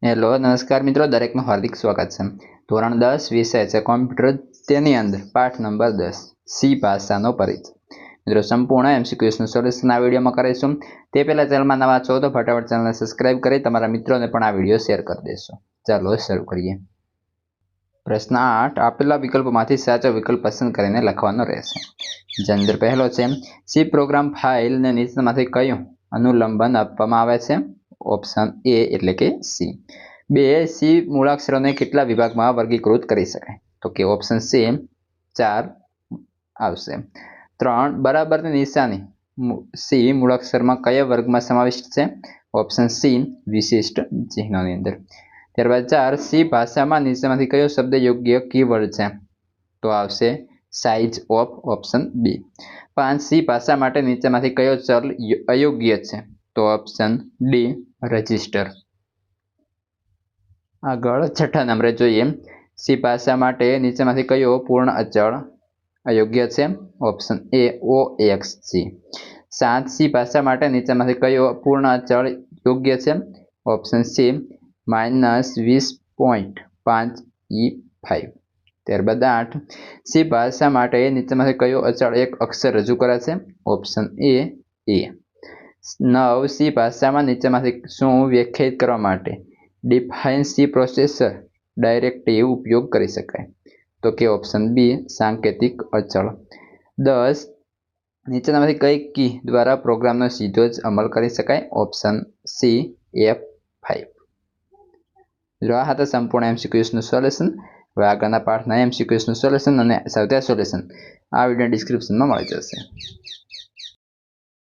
Hello નમસ્કાર મિત્રો, દરેકનું હાર્દિક સ્વાગત છે. ધોરણ 10 વિષય છે કોમ્પ્યુટર, તેની અંદર પાઠ નંબર 10 સી ભાષાનો પરિચય. મિત્રો સંપૂર્ણ એમસીક્યુઝનું સોલ્યુશન આ વિડીયોમાં કરીશું. તે પહેલાં ચેનલમાં નવા છો તો ફટાફટ ચેનલને સબસ્ક્રાઇબ કરી તમારા મિત્રોને પણ આ વિડીયો શેર કરી દેશો. ચાલો શરૂ કરીએ. પ્રશ્ન 8, આપેલા વિકલ્પોમાંથી સાચો વિકલ્પ પસંદ કરીને લખવાનો રહેશે. જેની અંદર પહેલો છે, સી પ્રોગ્રામ ફાઇલને નીચેનામાંથી કયું અનુલંબન આપવામાં આવે છે? ઓપ્શન એ એટલે કે સી. 2, સી મૂળાક્ષરોને કેટલા વિભાગમાં વર્ગીકૃત કરી શકાય? તો કે ઓપ્શન સી 4 આવશે. 3, બરાબરની નિશાની સી મૂળાક્ષરમાં કયા વર્ગમાં સમાવિષ્ટ છે? ઓપ્શન સી વિશિષ્ટ ચિહ્નોની અંદર. ત્યારબાદ 4, સી ભાષામાં નીચેમાંથી કયો શબ્દ યોગ્ય કીવર્ડ છે? તો આવશે size of, option B. 5, C ભાષા માટે નીચેમાંથી કયો ચલ અયોગ્ય છે? તો ઓપ્શન ડી રજિસ્ટર. આગળ છઠ્ઠા નંબરે જોઈએ, સી ભાષા માટે નીચેમાંથી કયો પૂર્ણ અચળ અયોગ્ય છે? Option A OXG. 7, સી ભાષા માટે નીચેમાંથી કયો પૂર્ણ અચળ યોગ્ય છે? Option C -20.5E5. ત્યારબાદ 8, સી ભાષા માટે નીચેમાંથી કયો અચળ એક અક્ષર રજૂ કરે છે? ઓપ્શન એ 9, સી ભાષામાં નીચેમાંથી શું વ્યાખ્યાયિત કરવા માટે ડિફાઇન સી પ્રોસેસર ડાયરેક્ટિવ ઉપયોગ કરી શકાય? તો કે ઓપ્શન બી સાંકેતિક અચળ. 10, નીચેનામાંથી કઈ કી દ્વારા પ્રોગ્રામનો સીધો જ અમલ કરી શકાય? Option C F5. જો આ હતા સંપૂર્ણ એમસીક્યુઝનું સોલ્યુશન. હવે આગળના પાઠના એમસીક્યુઝનું સોલ્યુશન અને સૌથી સોલ્યુશન આ વિડીયો ડિસ્ક્રિપ્શનમાં મળી જશે.